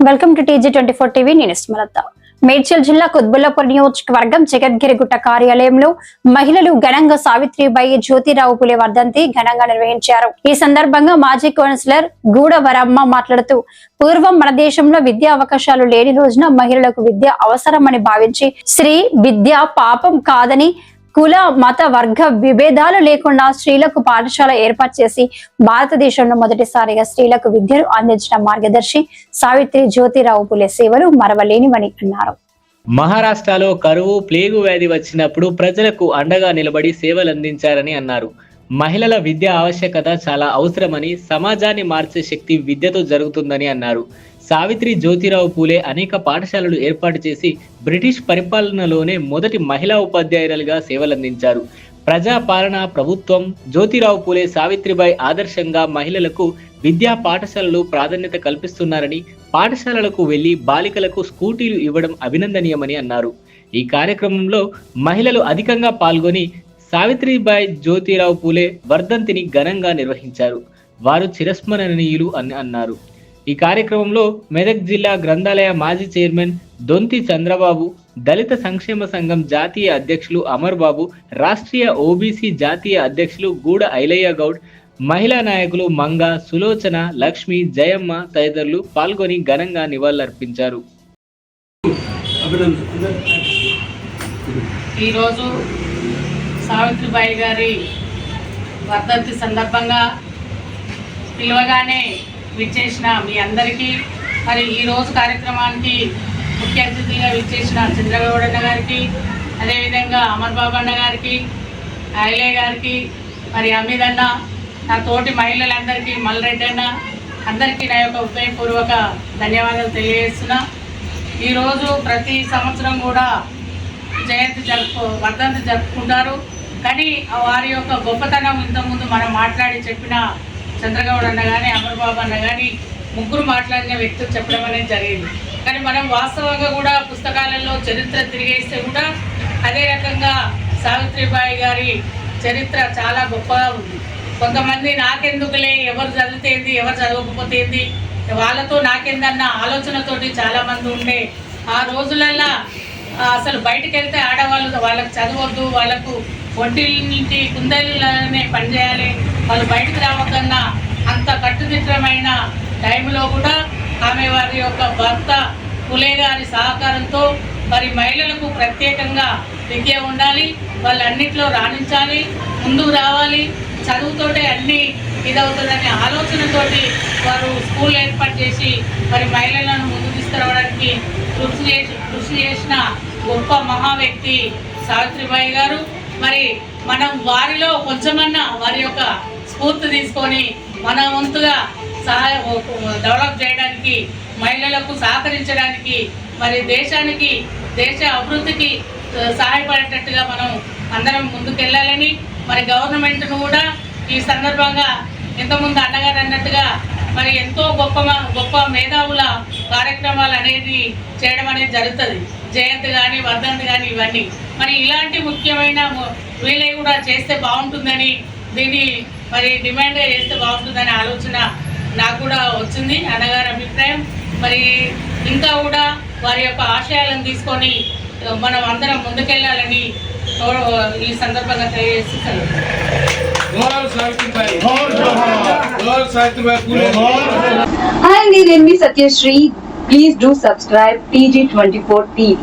Welcome to TG24 TV. నేను స్మలత. మేడ్చల్ జిల్లా కుత్బుల్లాపూర్ నియోజకవర్గం జగద్గిరిగుట్ట కార్యాలయంలో మహిళలు ఘనంగా సావిత్రిబాయి జ్యోతిరావు పులే వర్ధంతి ఘనంగా నిర్వహించారు. ఈ సందర్భంగా మాజీ కౌన్సిలర్ గూడవరమ్మ మాట్లాడుతూ, పూర్వం మన దేశంలో విద్యా అవకాశాలు లేని రోజున మహిళలకు విద్య అవసరమని భావించి స్త్రీ విద్య పాపం కాదని, కుల మత వర్గ విభేదాలు లేకుండా స్త్రీలకు పాఠశాల ఏర్పాటు చేసి భారతదేశంలో మొదటిసారిగా స్త్రీలకు విద్యను అందించిన మార్గదర్శి సావిత్రి జ్యోతిరావు పులే సేవలు మరవలేనివని అన్నారు. మహారాష్ట్రలో కరువు ప్లేగు వ్యాధి వచ్చినప్పుడు ప్రజలకు అండగా నిలబడి సేవలు అందించారని అన్నారు. మహిళల విద్య ఆవశ్యకత చాలా అవసరమని, సమాజాన్ని మార్చే శక్తి విద్యతో జరుగుతుందని అన్నారు. సావిత్రి జ్యోతిరావు పూలే అనేక పాఠశాలలు ఏర్పాటు చేసి బ్రిటిష్ పరిపాలనలోనే మొదటి మహిళా ఉపాధ్యాయులుగా సేవలందించారు. ప్రజా పాలన ప్రభుత్వం జ్యోతిరావు పూలే సావిత్రిబాయి ఆదర్శంగా మహిళలకు విద్యా పాఠశాలలు ప్రాధాన్యత కల్పిస్తున్నారని, పాఠశాలలకు వెళ్లి బాలికలకు స్కూటీలు ఇవ్వడం అభినందనీయమని అన్నారు. ఈ కార్యక్రమంలో మహిళలు అధికంగా పాల్గొని సావిత్రిబాయి జ్యోతిరావు పూలే వర్ధంతిని ఘనంగా నిర్వహించారు. వారు చిరస్మరణీయులు అని అన్నారు. ఈ కార్యక్రమంలో మెదక్ జిల్లా గ్రంథాలయ మాజీ చైర్మన్ దొంతి చంద్రబాబు, దళిత సంక్షేమ సంఘం జాతీయ అధ్యక్షులు అమర్ బాబు, రాష్ట్రీయ ఓబీసీ జాతీయ అధ్యక్షులు గూడ ఐలయ్య గౌడ్, మహిళా నాయకులు మంగ, సులోచన, లక్ష్మి, జయమ్మ తదితరులు పాల్గొని ఘనంగా నివాళులర్పించారు. ఈరోజు సావిత్రిబాయి గారి వర్ధంతి సందర్భంగా పిలవగానే విచ్చేసిన మీ అందరికీ, మరి ఈరోజు కార్యక్రమానికి ముఖ్య అతిథిగా విచ్చేసిన చంద్రగౌడ్ అన్న గారికి, అదేవిధంగా అమర్ బాబు అన్న గారికి, ఐలే గారికి, మరి అమీద్ అన్న, నా తోటి మహిళలందరికీ, మల్రెడ్డి అన్న అందరికీ నా యొక్క హృదయపూర్వక ధన్యవాదాలు తెలియజేస్తున్నా. ఈరోజు ప్రతి సంవత్సరం కూడా వర్ధంతి జరుపుకుంటారు. కానీ వారి యొక్క గొప్పతనం ఇంతకుముందు మనం మాట్లాడి చెప్పిన చంద్రగౌడ్ అన్న కానీ, అమర్బాబు అన్న కానీ ముగ్గురు మాట్లాడిన వ్యక్తులు చెప్పడం అనేది జరిగింది. కానీ మనం వాస్తవంగా కూడా పుస్తకాలలో చరిత్ర తిరిగేస్తే కూడా అదే రకంగా సావిత్రిబాయి గారి చరిత్ర చాలా గొప్పగా ఉంది. కొంతమంది నాకెందుకులే, ఎవరు చదివితేంది, ఎవరు చదవకపోతేంది, వాళ్ళతో నాకెందన్న ఆలోచనతోటి చాలామంది ఉండే ఆ రోజులల్లో అసలు బయటకు వెళ్తే ఆడవాళ్ళు వాళ్ళకు చదవద్దు, వాళ్ళకు ఒంటింటి కుందేలునే పనిచేయాలి, వాళ్ళు బయటకు రావద్దన్న అంత కట్టుదిట్టమైన టైంలో కూడా ఆమె వారి యొక్క భర్త పులే గారి సహకారంతో మరి మహిళలకు ప్రత్యేకంగా విద్య ఉండాలి, వాళ్ళన్నింటిలో రాణించాలి, ముందుకు రావాలి, చదువుతోటే అన్నీ ఇదవుతుందనే ఆలోచనతోటి వారు స్కూల్ ఏర్పాటు చేసి మరి మహిళలను ముందుకు తీసుకురావడానికి కృషి చేసిన గొప్ప మహా వ్యక్తి సావిత్రిబాయి గారు. మరి మనం వారిలో కొంచెమన్నా వారి యొక్క స్ఫూర్తి తీసుకొని మన వంతుగా డెవలప్ చేయడానికి, మహిళలకు సహకరించడానికి, మరి దేశ అభివృద్ధికి సహాయపడేటట్టుగా మనం అందరం ముందుకెళ్ళాలని, మరి గవర్నమెంట్ను కూడా ఈ సందర్భంగా ఇంతకుముందు అన్నగారు అన్నట్టుగా మరి ఎంతో గొప్ప మేధావుల కార్యక్రమాలు అనేది చేయడం అనేది జరుగుతుంది. జయంతి కానీ, వర్ధంతి కానీ ఇవన్నీ మరి ఇలాంటి ముఖ్యమైన వీళ్ళవి కూడా చేస్తే బాగుంటుందని, దీన్ని మరి డిమాండ్గా చేస్తే బాగుంటుందనే ఆలోచన నాకు కూడా వచ్చింది, అన్నగారి అభిప్రాయం. మరి ఇంకా కూడా వారి యొక్క ఆశయాలను తీసుకొని మనం అందరం ముందుకెళ్ళాలని ఈ సందర్భంగా తెలియజేస్తున్నాను. Hi, నేను Satyasri. Please do subscribe TG24 TV.